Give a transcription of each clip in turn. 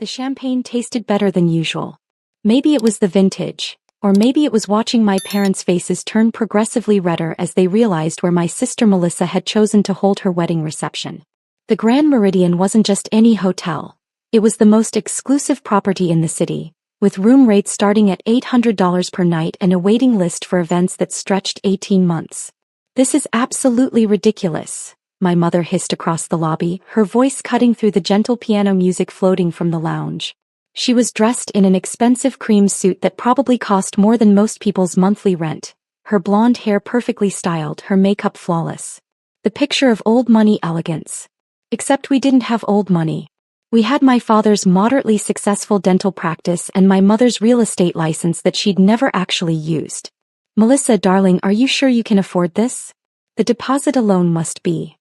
The champagne tasted better than usual. Maybe it was the vintage, or maybe it was watching my parents' faces turn progressively redder as they realized where my sister Melissa had chosen to hold her wedding reception. The Grand Meridian wasn't just any hotel. It was the most exclusive property in the city, with room rates starting at $800 per night and a waiting list for events that stretched 18 months. "This is absolutely ridiculous," my mother hissed across the lobby, her voice cutting through the gentle piano music floating from the lounge. She was dressed in an expensive cream suit that probably cost more than most people's monthly rent, her blonde hair perfectly styled, her makeup flawless. The picture of old money elegance. Except we didn't have old money. We had my father's moderately successful dental practice and my mother's real estate license that she'd never actually used. "Melissa, darling, are you sure you can afford this? The deposit alone must be."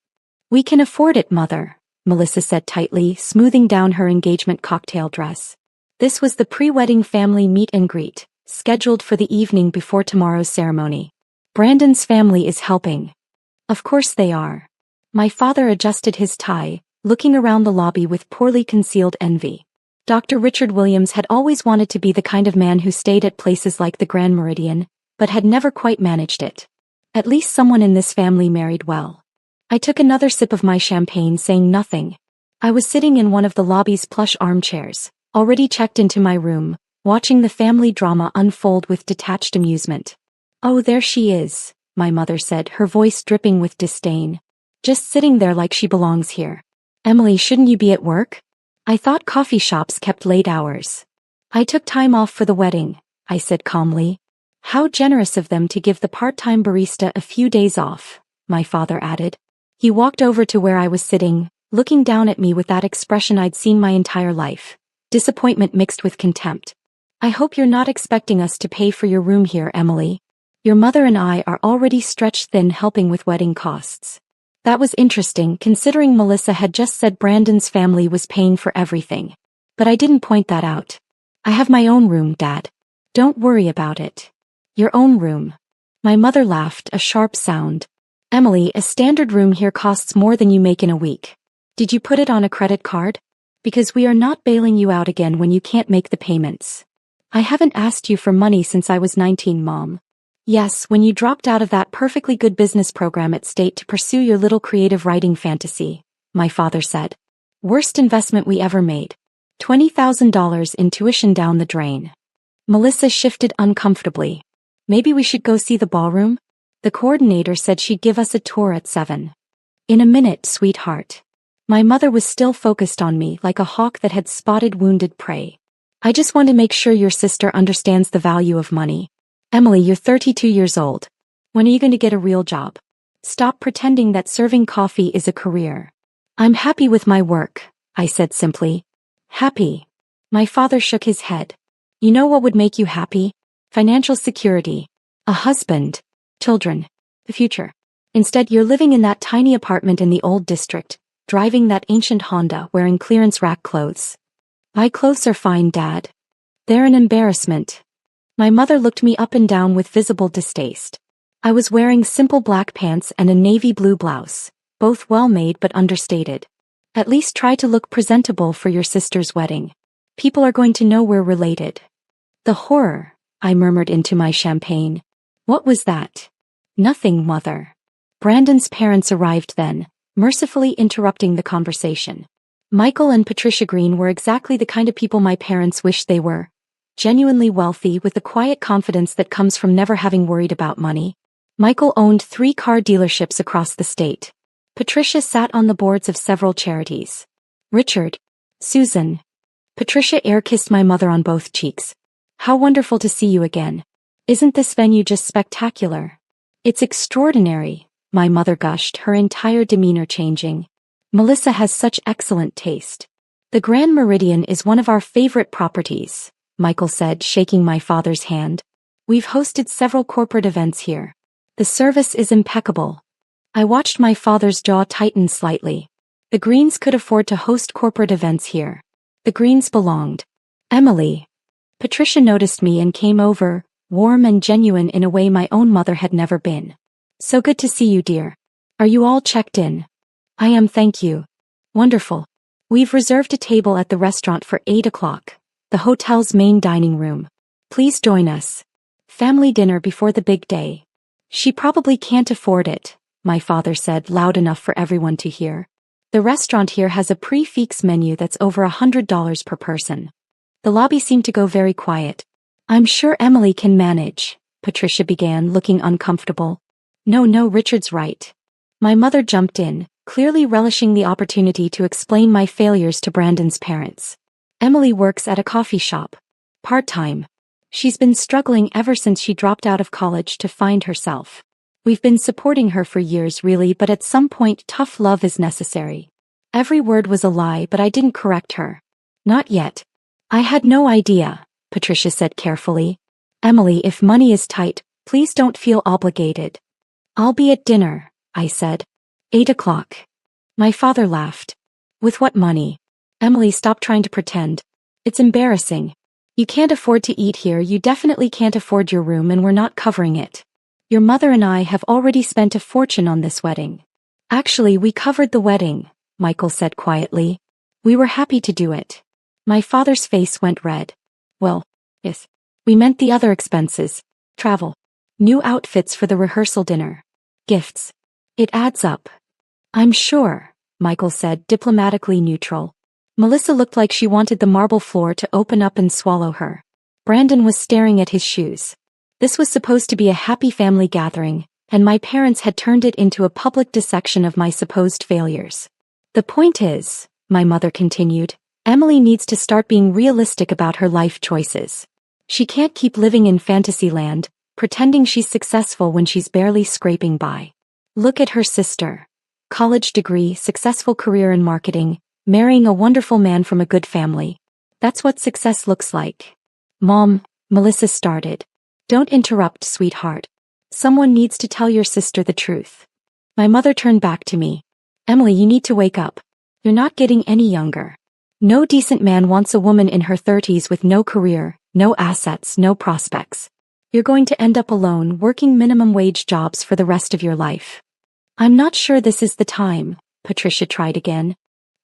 "We can afford it, Mother," Melissa said tightly, smoothing down her engagement cocktail dress. This was the pre-wedding family meet and greet, scheduled for the evening before tomorrow's ceremony. "Brandon's family is helping." "Of course they are." My father adjusted his tie, looking around the lobby with poorly concealed envy. Dr. Richard Williams had always wanted to be the kind of man who stayed at places like the Grand Meridian, but had never quite managed it. At least someone in this family married well. I took another sip of my champagne, saying nothing. I was sitting in one of the lobby's plush armchairs, already checked into my room, watching the family drama unfold with detached amusement. "Oh, there she is," my mother said, her voice dripping with disdain. "Just sitting there like she belongs here. Emily, shouldn't you be at work? I thought coffee shops kept late hours." "I took time off for the wedding," I said calmly. "How generous of them to give the part-time barista a few days off," my father added. He walked over to where I was sitting, looking down at me with that expression I'd seen my entire life, disappointment mixed with contempt. "I hope you're not expecting us to pay for your room here, Emily. Your mother and I are already stretched thin helping with wedding costs." That was interesting, considering Melissa had just said Brandon's family was paying for everything. But I didn't point that out. "I have my own room, Dad. Don't worry about it." "Your own room?" My mother laughed, a sharp sound. "Emily, a standard room here costs more than you make in a week. Did you put it on a credit card? Because we are not bailing you out again when you can't make the payments." "I haven't asked you for money since I was 19, Mom." "Yes, when you dropped out of that perfectly good business program at State to pursue your little creative writing fantasy," my father said. "Worst investment we ever made. $20,000 in tuition down the drain." Melissa shifted uncomfortably. "Maybe we should go see the ballroom? The coordinator said she'd give us a tour at 7. "In a minute, sweetheart." My mother was still focused on me like a hawk that had spotted wounded prey. "I just want to make sure your sister understands the value of money. Emily, you're 32 years old. When are you going to get a real job? Stop pretending that serving coffee is a career." "I'm happy with my work," I said simply. "Happy?" My father shook his head. "You know what would make you happy? Financial security. A husband. Children. The future. Instead, you're living in that tiny apartment in the old district, driving that ancient Honda, wearing clearance rack clothes." "My clothes are fine, Dad." "They're an embarrassment." My mother looked me up and down with visible distaste. I was wearing simple black pants and a navy blue blouse, both well-made but understated. "At least try to look presentable for your sister's wedding. People are going to know we're related." "The horror," I murmured into my champagne. "What was that?" "Nothing, Mother." Brandon's parents arrived then, mercifully interrupting the conversation. Michael and Patricia Green were exactly the kind of people my parents wished they were. Genuinely wealthy with the quiet confidence that comes from never having worried about money. Michael owned 3 car dealerships across the state. Patricia sat on the boards of several charities. "Richard. Susan." Patricia air-kissed my mother on both cheeks. "How wonderful to see you again. Isn't this venue just spectacular?" "It's extraordinary," my mother gushed, her entire demeanor changing. "Melissa has such excellent taste. The Grand Meridian is one of our favorite properties," Michael said, shaking my father's hand. "We've hosted several corporate events here. The service is impeccable." I watched my father's jaw tighten slightly. The Greens could afford to host corporate events here. The Greens belonged. "Emily." Patricia noticed me and came over, warm and genuine in a way my own mother had never been. "So good to see you, dear. Are you all checked in?" "I am, thank you." "Wonderful. We've reserved a table at the restaurant for 8 o'clock, the hotel's main dining room. Please join us. Family dinner before the big day. She probably can't afford it, my father said loud enough for everyone to hear. The restaurant here has a prix-fixe menu that's over $100 per person. The lobby seemed to go very quiet. I'm sure Emily can manage, Patricia began, looking uncomfortable. No, Richard's right. My mother jumped in, clearly relishing the opportunity to explain my failures to Brandon's parents. Emily works at a coffee shop. Part-time. She's been struggling ever since she dropped out of college to find herself. We've been supporting her for years really, but at some point tough love is necessary. Every word was a lie, but I didn't correct her. Not yet. I had no idea, Patricia said carefully. Emily, if money is tight, please don't feel obligated. I'll be at dinner, I said. 8 o'clock. My father laughed. With what money? Emily, stop trying to pretend. It's embarrassing. You can't afford to eat here, you definitely can't afford your room, and we're not covering it. Your mother and I have already spent a fortune on this wedding. Actually, we covered the wedding, Michael said quietly. We were happy to do it. My father's face went red. Well, yes. We meant the other expenses. Travel. New outfits for the rehearsal dinner. Gifts. It adds up. I'm sure, Michael said, diplomatically neutral. Melissa looked like she wanted the marble floor to open up and swallow her. Brandon was staring at his shoes. This was supposed to be a happy family gathering, and my parents had turned it into a public dissection of my supposed failures. The point is, my mother continued, Emily needs to start being realistic about her life choices. She can't keep living in fantasyland, pretending she's successful when she's barely scraping by. Look at her sister. College degree, successful career in marketing, marrying a wonderful man from a good family. That's what success looks like. Mom, Melissa started. Don't interrupt, sweetheart. Someone needs to tell your sister the truth. My mother turned back to me. Emily, you need to wake up. You're not getting any younger. No decent man wants a woman in her 30s with no career, no assets, no prospects. You're going to end up alone, working minimum wage jobs for the rest of your life. I'm not sure this is the time, Patricia tried again.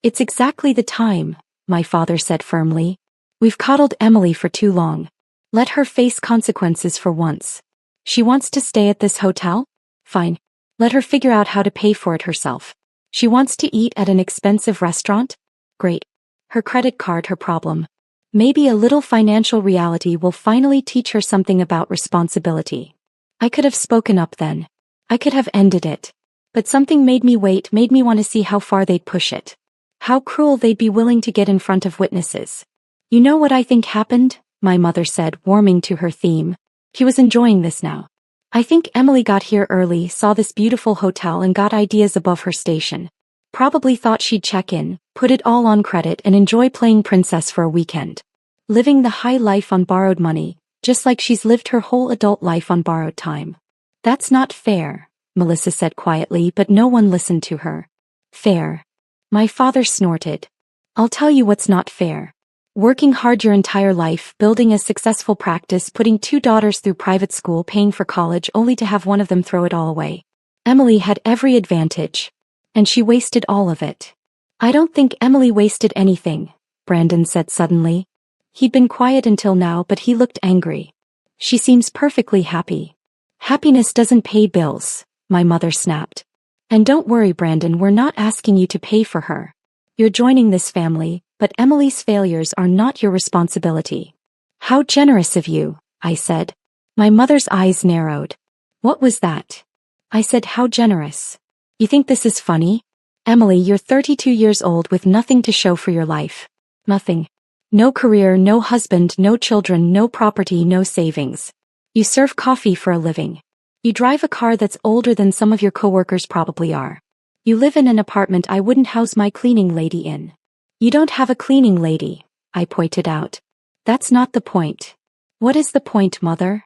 It's exactly the time, my father said firmly. We've coddled Emily for too long. Let her face consequences for once. She wants to stay at this hotel? Fine. Let her figure out how to pay for it herself. She wants to eat at an expensive restaurant? Great. Her credit card her problem. Maybe a little financial reality will finally teach her something about responsibility. I could have spoken up then. I could have ended it. But something made me wait, made me want to see how far they'd push it. How cruel they'd be willing to get in front of witnesses. You know what I think happened? My mother said, warming to her theme. She was enjoying this now. I think Emily got here early, saw this beautiful hotel and got ideas above her station. Probably thought she'd check in, put it all on credit and enjoy playing princess for a weekend. Living the high life on borrowed money, just like she's lived her whole adult life on borrowed time. That's not fair, Melissa said quietly, but no one listened to her. Fair. My father snorted. I'll tell you what's not fair. Working hard your entire life, building a successful practice, putting 2 daughters through private school, paying for college only to have one of them throw it all away. Emily had every advantage. And she wasted all of it. I don't think Emily wasted anything, Brandon said suddenly. He'd been quiet until now, but he looked angry. She seems perfectly happy. Happiness doesn't pay bills, my mother snapped. And don't worry, Brandon, we're not asking you to pay for her. You're joining this family, but Emily's failures are not your responsibility. How generous of you, I said. My mother's eyes narrowed. What was that? I said, how generous. You think this is funny? Emily, you're 32 years old with nothing to show for your life. Nothing. No career, no husband, no children, no property, no savings. You serve coffee for a living. You drive a car that's older than some of your coworkers probably are. You live in an apartment I wouldn't house my cleaning lady in. You don't have a cleaning lady, I pointed out. That's not the point. What is the point, Mother?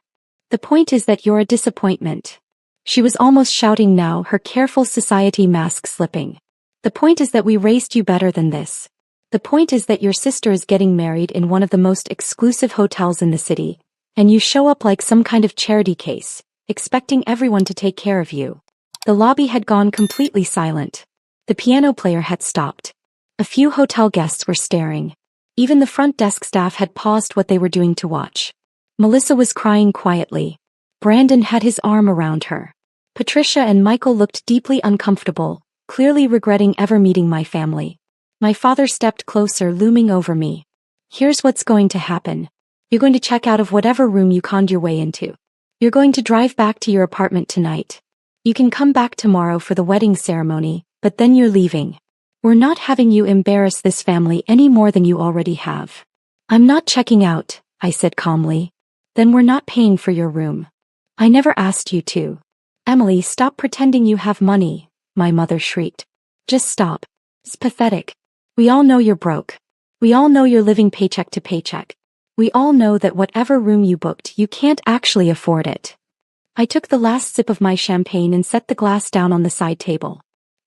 The point is that you're a disappointment. She was almost shouting now, her careful society mask slipping. The point is that we raised you better than this. The point is that your sister is getting married in one of the most exclusive hotels in the city, and you show up like some kind of charity case, expecting everyone to take care of you. The lobby had gone completely silent. The piano player had stopped. A few hotel guests were staring. Even the front desk staff had paused what they were doing to watch. Melissa was crying quietly. Brandon had his arm around her. Patricia and Michael looked deeply uncomfortable, clearly regretting ever meeting my family. My father stepped closer, looming over me. Here's what's going to happen. You're going to check out of whatever room you conned your way into. You're going to drive back to your apartment tonight. You can come back tomorrow for the wedding ceremony, but then you're leaving. We're not having you embarrass this family any more than you already have. I'm not checking out, I said calmly. Then we're not paying for your room. I never asked you to. Emily, stop pretending you have money, my mother shrieked. Just stop. It's pathetic. We all know you're broke. We all know you're living paycheck to paycheck. We all know that whatever room you booked, you can't actually afford it. I took the last sip of my champagne and set the glass down on the side table.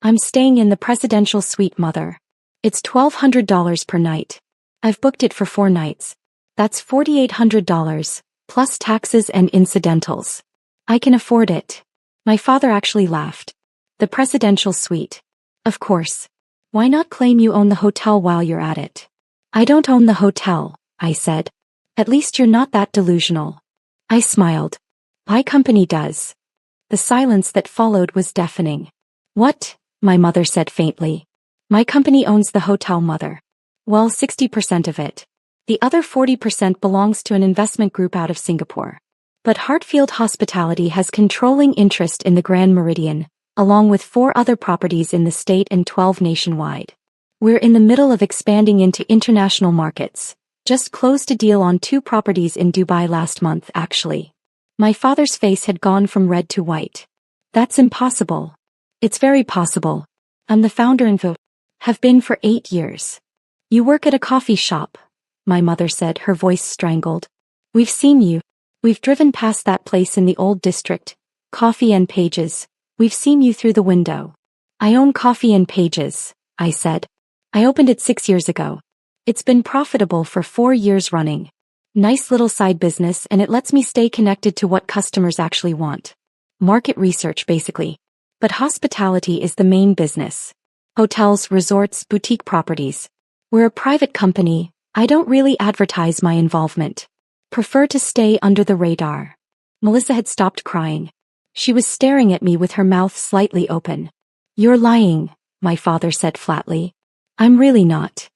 I'm staying in the presidential suite, Mother. It's $1,200 per night. I've booked it for 4 nights. That's $4,800, plus taxes and incidentals. I can afford it. My father actually laughed. The presidential suite. Of course. Why not claim you own the hotel while you're at it? I don't own the hotel, I said. At least you're not that delusional. I smiled. My company does. The silence that followed was deafening. What? My mother said faintly. My company owns the hotel, Mother. Well, 60% of it. The other 40% belongs to an investment group out of Singapore. But Hartfield Hospitality has controlling interest in the Grand Meridian, along with 4 other properties in the state and 12 nationwide. We're in the middle of expanding into international markets. Just closed a deal on 2 properties in Dubai last month, actually. My father's face had gone from red to white. That's impossible. It's very possible. I'm the founder and have been for 8 years. You work at a coffee shop, my mother said, her voice strangled. We've seen you. We've driven past that place in the old district, Coffee and Pages. We've seen you through the window. I own Coffee and Pages, I said. I opened it 6 years ago. It's been profitable for 4 years running. Nice little side business, and it lets me stay connected to what customers actually want. Market research, basically. But hospitality is the main business. Hotels, resorts, boutique properties. We're a private company. I don't really advertise my involvement. Prefer to stay under the radar. Melissa had stopped crying. She was staring at me with her mouth slightly open. You're lying, my father said flatly. I'm really not.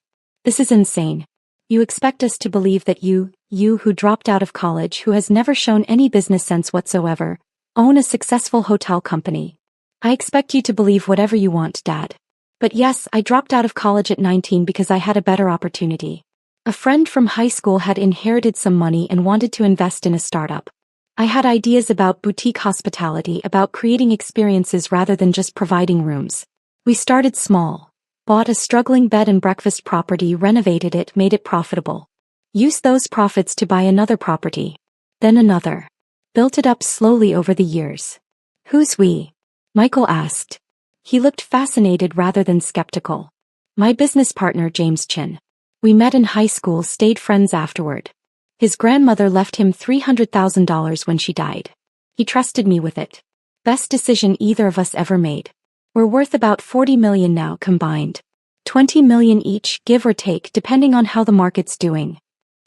This is insane. You expect us to believe that you who dropped out of college, who has never shown any business sense whatsoever, own a successful hotel company. I expect you to believe whatever you want, Dad. But yes, I dropped out of college at 19 because I had a better opportunity. A friend from high school had inherited some money and wanted to invest in a startup. I had ideas about boutique hospitality, about creating experiences rather than just providing rooms. We started small. Bought a struggling bed and breakfast property, renovated it, made it profitable. Used those profits to buy another property. Then another. Built it up slowly over the years. Who's we? Michael asked. He looked fascinated rather than skeptical. My business partner, James Chin. We met in high school, stayed friends afterward. His grandmother left him $300,000 when she died. He trusted me with it. Best decision either of us ever made. We're worth about $40 million now combined. $20 million each, give or take, depending on how the market's doing.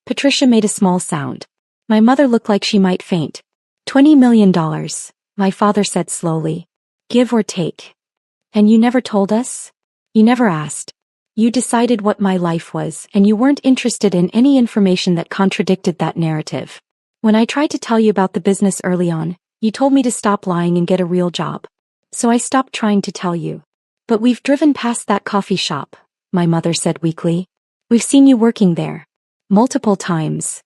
Patricia made a small sound. My mother looked like she might faint. $20 million, my father said slowly. Give or take. And you never told us? You never asked. You decided what my life was, and you weren't interested in any information that contradicted that narrative. When I tried to tell you about the business early on, you told me to stop lying and get a real job. So I stopped trying to tell you. But we've driven past that coffee shop, my mother said weakly. We've seen you working there. Multiple times.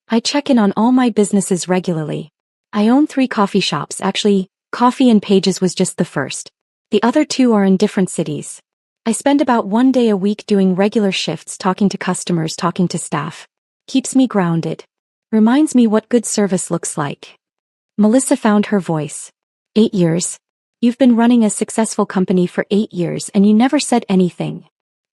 I check in on all my businesses regularly. I own 3 coffee shops, actually. Coffee and Pages was just the first. The other 2 are in different cities. I spend about 1 day a week doing regular shifts, talking to customers, talking to staff. Keeps me grounded. Reminds me what good service looks like. Melissa found her voice. 8 years. You've been running a successful company for 8 years and you never said anything.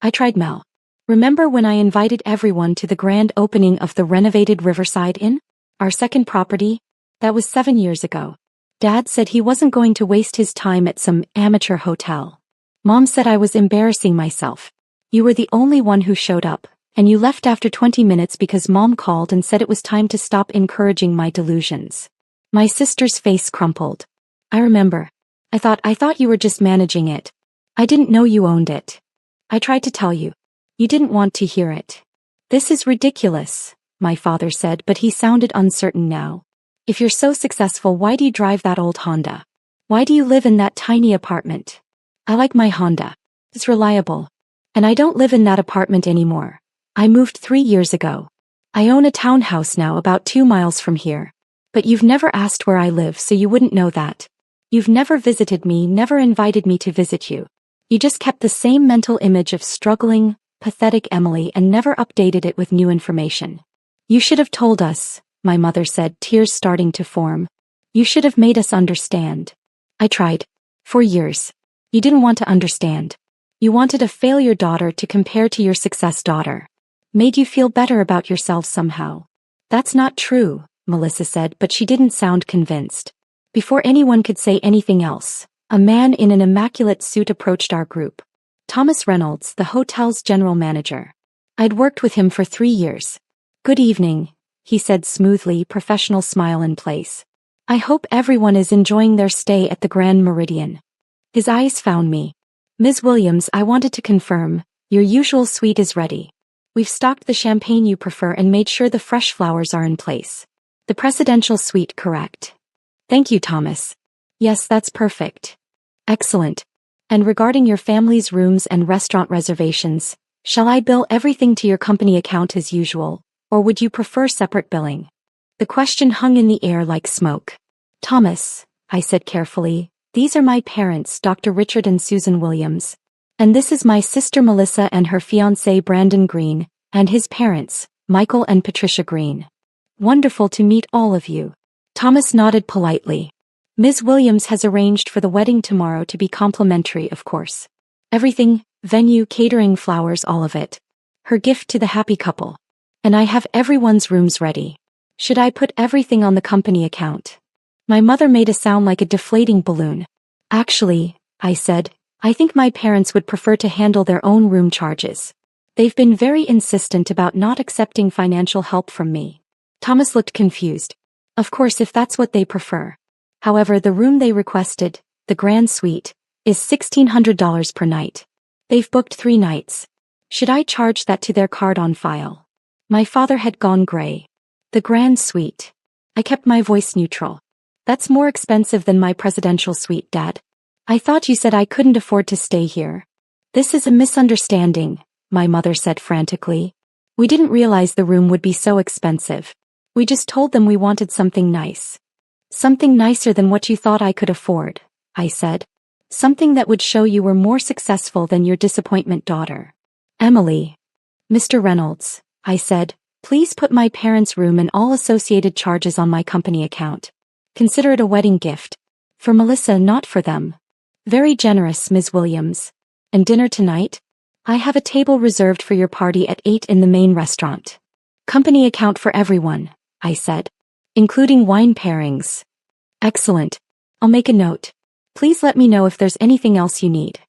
I tried, Mel. Remember when I invited everyone to the grand opening of the renovated Riverside Inn? Our second property? That was 7 years ago. Dad said he wasn't going to waste his time at some amateur hotel. Mom said I was embarrassing myself. You were the only one who showed up, and you left after 20 minutes because Mom called and said it was time to stop encouraging my delusions. My sister's face crumpled. I remember. I thought you were just managing it. I didn't know you owned it. I tried to tell you. You didn't want to hear it. This is ridiculous, my father said, but he sounded uncertain now. If you're so successful, why do you drive that old Honda? Why do you live in that tiny apartment? I like my Honda. It's reliable. And I don't live in that apartment anymore. I moved 3 years ago. I own a townhouse now about 2 miles from here. But you've never asked where I live, so you wouldn't know that. You've never visited me, never invited me to visit you. You just kept the same mental image of struggling, pathetic Emily and never updated it with new information. You should have told us, my mother said, tears starting to form. You should have made us understand. I tried. For years. You didn't want to understand. You wanted a failure daughter to compare to your success daughter. Made you feel better about yourself somehow. That's not true, Melissa said, but she didn't sound convinced. Before anyone could say anything else, a man in an immaculate suit approached our group. Thomas Reynolds, the hotel's general manager. I'd worked with him for 3 years. Good evening, he said smoothly, professional smile in place. I hope everyone is enjoying their stay at the Grand Meridian. His eyes found me. Ms. Williams, I wanted to confirm, your usual suite is ready. We've stocked the champagne you prefer and made sure the fresh flowers are in place. The presidential suite, correct? Thank you, Thomas. Yes, that's perfect. Excellent. And regarding your family's rooms and restaurant reservations, shall I bill everything to your company account as usual, or would you prefer separate billing? The question hung in the air like smoke. Thomas, I said carefully, these are my parents, Dr. Richard and Susan Williams. And this is my sister Melissa and her fiancé Brandon Green, and his parents, Michael and Patricia Green. Wonderful to meet all of you. Thomas nodded politely. Ms. Williams has arranged for the wedding tomorrow to be complimentary, of course. Everything, venue, catering, flowers, all of it. Her gift to the happy couple. And I have everyone's rooms ready. Should I put everything on the company account? My mother made a sound like a deflating balloon. Actually, I said, I think my parents would prefer to handle their own room charges. They've been very insistent about not accepting financial help from me. Thomas looked confused. Of course, if that's what they prefer. However, the room they requested, the Grand Suite, is $1,600 per night. They've booked 3 nights. Should I charge that to their card on file? My father had gone gray. The Grand Suite. I kept my voice neutral. That's more expensive than my presidential suite, Dad. I thought you said I couldn't afford to stay here. This is a misunderstanding, my mother said frantically. We didn't realize the room would be so expensive. We just told them we wanted something nice. Something nicer than what you thought I could afford, I said. Something that would show you were more successful than your disappointment daughter. Emily. Mr. Reynolds, I said, please put my parents' room and all associated charges on my company account. Consider it a wedding gift. For Melissa, not for them. Very generous, Ms. Williams. And dinner tonight? I have a table reserved for your party at 8 in the main restaurant. Company account for everyone, I said. Including wine pairings. Excellent. I'll make a note. Please let me know if there's anything else you need.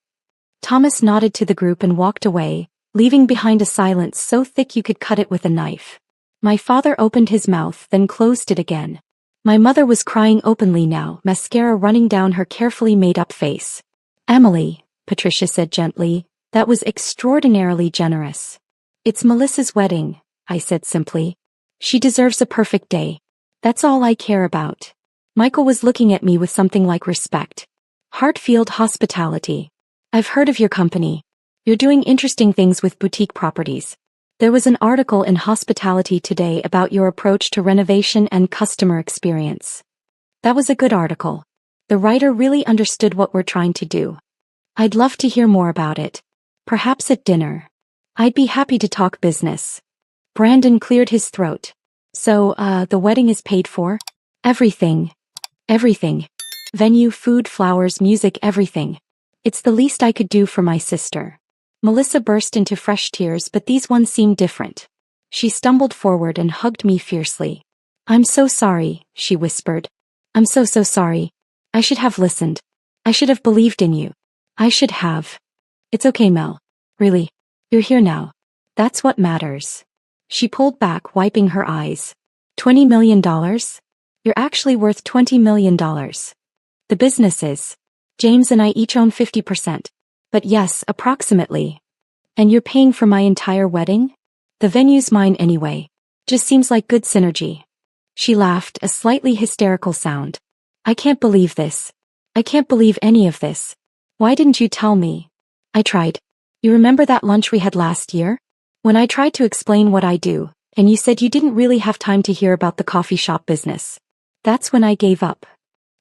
Thomas nodded to the group and walked away, leaving behind a silence so thick you could cut it with a knife. My father opened his mouth, then closed it again. My mother was crying openly now, mascara running down her carefully made-up face. Emily, Patricia said gently, that was extraordinarily generous. It's Melissa's wedding, I said simply. She deserves a perfect day. That's all I care about. Michael was looking at me with something like respect. Hartfield Hospitality. I've heard of your company. You're doing interesting things with boutique properties. There was an article in Hospitality Today about your approach to renovation and customer experience. That was a good article. The writer really understood what we're trying to do. I'd love to hear more about it. Perhaps at dinner. I'd be happy to talk business. Brandon cleared his throat. So, the wedding is paid for? Everything. Everything. Venue, food, flowers, music, everything. It's the least I could do for my sister. Melissa burst into fresh tears, but these ones seemed different. She stumbled forward and hugged me fiercely. I'm so sorry, she whispered. I'm so sorry. I should have listened. I should have believed in you. I should have. It's okay, Mel. Really. You're here now. That's what matters. She pulled back, wiping her eyes. $20 million? You're actually worth $20 million. The business is. James and I each own 50%. But yes, approximately. And you're paying for my entire wedding? The venue's mine anyway. Just seems like good synergy. She laughed, a slightly hysterical sound. I can't believe this. I can't believe any of this. Why didn't you tell me? I tried. You remember that lunch we had last year? When I tried to explain what I do, and you said you didn't really have time to hear about the coffee shop business. That's when I gave up.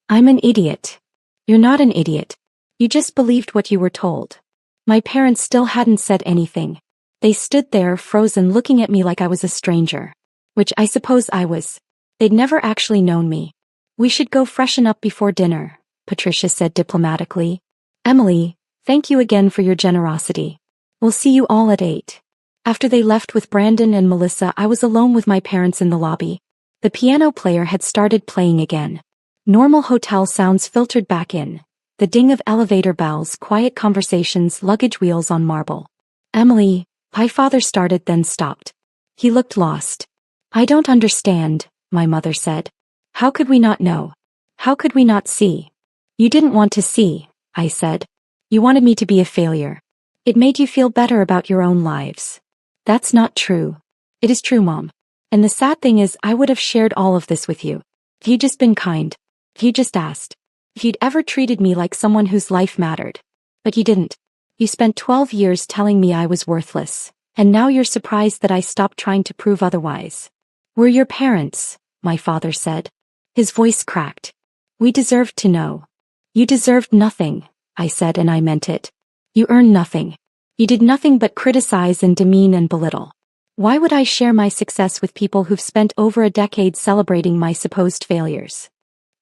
I'm an idiot. You're not an idiot. You just believed what you were told. My parents still hadn't said anything. They stood there, frozen, looking at me like I was a stranger. Which I suppose I was. They'd never actually known me. We should go freshen up before dinner, Patricia said diplomatically. Emily, thank you again for your generosity. We'll see you all at 8. After they left with Brandon and Melissa, I was alone with my parents in the lobby. The piano player had started playing again. Normal hotel sounds filtered back in. The ding of elevator bells, quiet conversations, luggage wheels on marble. Emily, my father started, then stopped. He looked lost. I don't understand, my mother said. How could we not know? How could we not see? You didn't want to see, I said. You wanted me to be a failure. It made you feel better about your own lives. That's not true. It is true, Mom. And the sad thing is, I would have shared all of this with you. If you'd just been kind. If you just asked. If you'd ever treated me like someone whose life mattered. But you didn't. You spent 12 years telling me I was worthless. And now you're surprised that I stopped trying to prove otherwise. We're your parents, my father said. His voice cracked. We deserved to know. You deserved nothing, I said, and I meant it. You earned nothing. You did nothing but criticize and demean and belittle. Why would I share my success with people who've spent over a decade celebrating my supposed failures?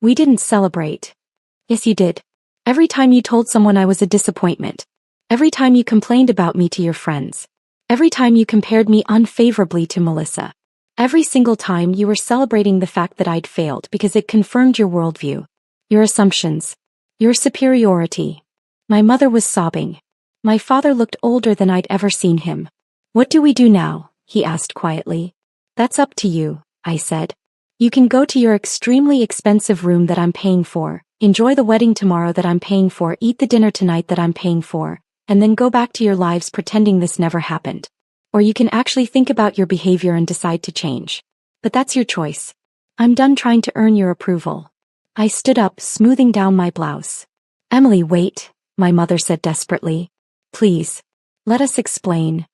We didn't celebrate. Yes, you did. Every time you told someone I was a disappointment. Every time you complained about me to your friends. Every time you compared me unfavorably to Melissa. Every single time you were celebrating the fact that I'd failed because it confirmed your worldview. Your assumptions. Your superiority. My mother was sobbing. My father looked older than I'd ever seen him. What do we do now? He asked quietly. That's up to you, I said. You can go to your extremely expensive room that I'm paying for, enjoy the wedding tomorrow that I'm paying for, eat the dinner tonight that I'm paying for, and then go back to your lives pretending this never happened. Or you can actually think about your behavior and decide to change. But that's your choice. I'm done trying to earn your approval. I stood up, smoothing down my blouse. Emily, wait, my mother said desperately. Please. Let us explain.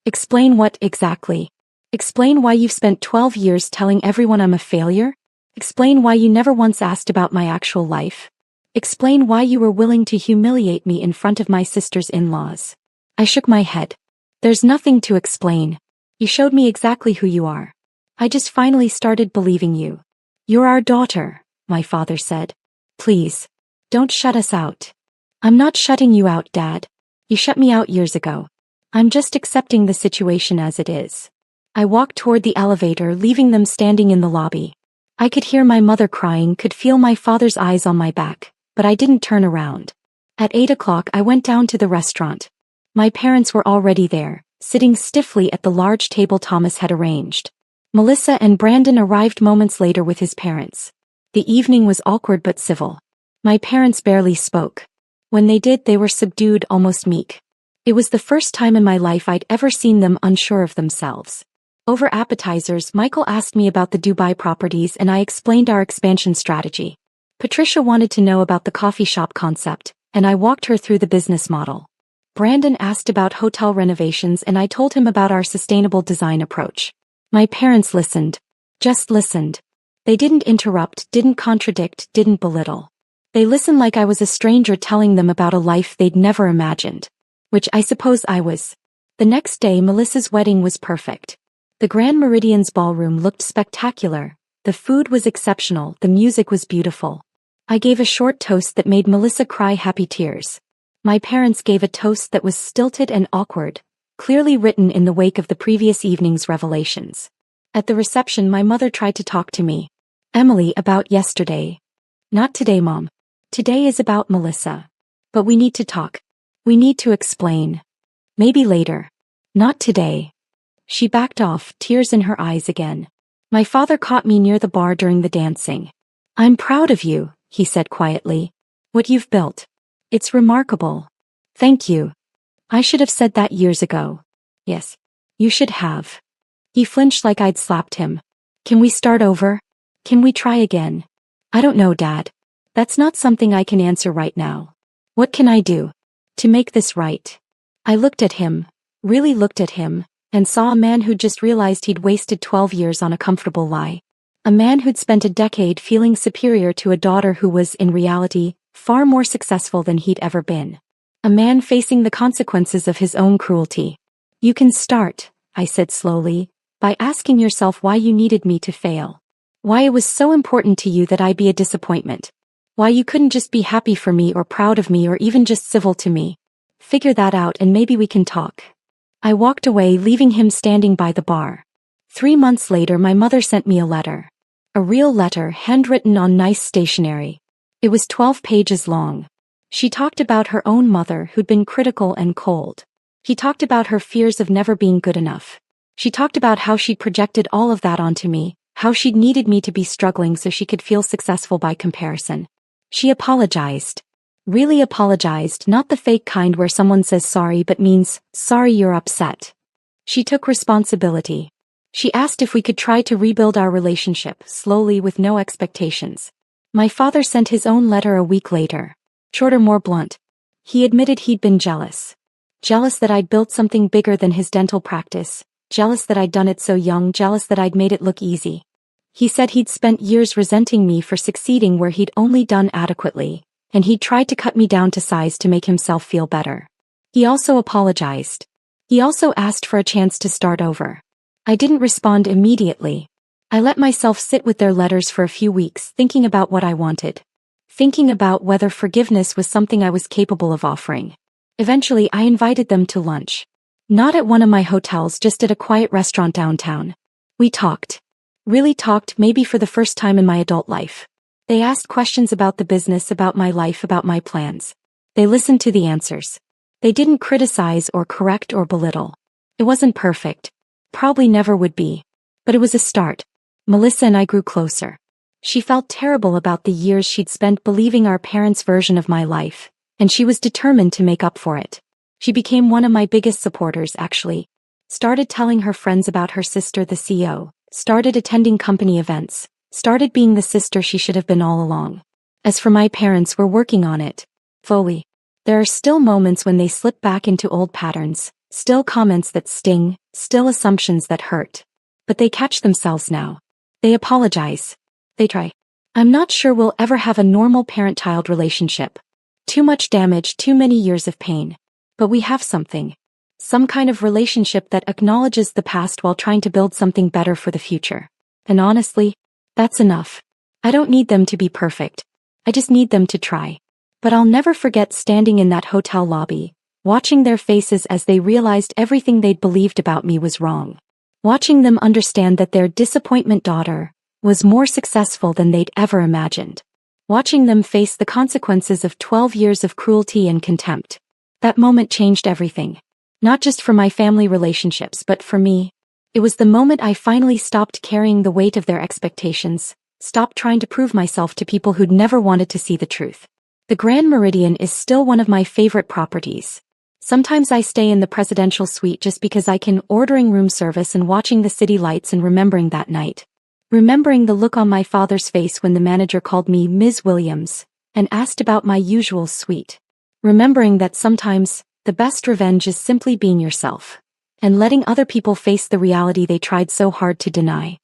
Explain what exactly? Explain why you've spent 12 years telling everyone I'm a failure? Explain why you never once asked about my actual life? Explain why you were willing to humiliate me in front of my sister's in-laws? I shook my head. There's nothing to explain. You showed me exactly who you are. I just finally started believing you. You're our daughter, my father said. Please. Don't shut us out. I'm not shutting you out, Dad. You shut me out years ago. I'm just accepting the situation as it is. I walked toward the elevator, leaving them standing in the lobby. I could hear my mother crying, could feel my father's eyes on my back, but I didn't turn around. At 8 o'clock I went down to the restaurant. My parents were already there, sitting stiffly at the large table Thomas had arranged. Melissa and Brandon arrived moments later with his parents. The evening was awkward but civil. My parents barely spoke. When they did, they were subdued, almost meek. It was the first time in my life I'd ever seen them unsure of themselves. Over appetizers, Michael asked me about the Dubai properties and I explained our expansion strategy. Patricia wanted to know about the coffee shop concept, and I walked her through the business model. Brandon asked about hotel renovations and I told him about our sustainable design approach. My parents listened. Just listened. They didn't interrupt, didn't contradict, didn't belittle. They listened like I was a stranger telling them about a life they'd never imagined. Which I suppose I was. The next day Melissa's wedding was perfect. The Grand Meridian's ballroom looked spectacular. The food was exceptional, the music was beautiful. I gave a short toast that made Melissa cry happy tears. My parents gave a toast that was stilted and awkward, clearly written in the wake of the previous evening's revelations. At the reception my mother tried to talk to me. Emily, about yesterday. Not today, Mom. Today is about Melissa. But we need to talk. We need to explain. Maybe later. Not today. She backed off, tears in her eyes again. My father caught me near the bar during the dancing. I'm proud of you, he said quietly. What you've built. It's remarkable. Thank you. I should have said that years ago. Yes. You should have. He flinched like I'd slapped him. Can we start over? Can we try again? I don't know, Dad. That's not something I can answer right now. What can I do to make this right? I looked at him, really looked at him, and saw a man who'd just realized he'd wasted 12 years on a comfortable lie. A man who'd spent a decade feeling superior to a daughter who was, in reality, far more successful than he'd ever been. A man facing the consequences of his own cruelty. You can start, I said slowly, by asking yourself why you needed me to fail. Why it was so important to you that I be a disappointment. Why you couldn't just be happy for me or proud of me or even just civil to me. Figure that out and maybe we can talk. I walked away, leaving him standing by the bar. 3 months later, my mother sent me a letter. A real letter, handwritten on nice stationery. It was 12 pages long. She talked about her own mother who'd been critical and cold. She talked about her fears of never being good enough. She talked about how she'd projected all of that onto me, how she'd needed me to be struggling so she could feel successful by comparison. She apologized. Really apologized, not the fake kind where someone says sorry but means, sorry you're upset. She took responsibility. She asked if we could try to rebuild our relationship, slowly with no expectations. My father sent his own letter a week later. Shorter, more blunt. He admitted he'd been jealous. Jealous that I'd built something bigger than his dental practice. Jealous that I'd done it so young, jealous that I'd made it look easy. He said he'd spent years resenting me for succeeding where he'd only done adequately, and he'd tried to cut me down to size to make himself feel better. He also apologized. He also asked for a chance to start over. I didn't respond immediately. I let myself sit with their letters for a few weeks, thinking about what I wanted. Thinking about whether forgiveness was something I was capable of offering. Eventually, I invited them to lunch. Not at one of my hotels, just at a quiet restaurant downtown. We talked. Really talked, maybe for the first time in my adult life. They asked questions about the business, about my life, about my plans. They listened to the answers. They didn't criticize or correct or belittle. It wasn't perfect. Probably never would be. But it was a start. Melissa and I grew closer. She felt terrible about the years she'd spent believing our parents' version of my life, and she was determined to make up for it. She became one of my biggest supporters, actually. Started telling her friends about her sister, the CEO. Started attending company events. Started being the sister she should have been all along. As for my parents, we're working on it. Fully. There are still moments when they slip back into old patterns, still comments that sting, still assumptions that hurt. But they catch themselves now. They apologize. They try. I'm not sure we'll ever have a normal parent-child relationship. Too much damage, too many years of pain. But we have something. Some kind of relationship that acknowledges the past while trying to build something better for the future. And honestly, that's enough. I don't need them to be perfect. I just need them to try. But I'll never forget standing in that hotel lobby, watching their faces as they realized everything they'd believed about me was wrong. Watching them understand that their disappointment daughter was more successful than they'd ever imagined. Watching them face the consequences of 12 years of cruelty and contempt. That moment changed everything. Not just for my family relationships but for me. It was the moment I finally stopped carrying the weight of their expectations, stopped trying to prove myself to people who'd never wanted to see the truth. The Grand Meridian is still one of my favorite properties. Sometimes I stay in the presidential suite just because I can, ordering room service and watching the city lights and remembering that night. Remembering the look on my father's face when the manager called me Ms. Williams and asked about my usual suite. Remembering that sometimes, the best revenge is simply being yourself and letting other people face the reality they tried so hard to deny.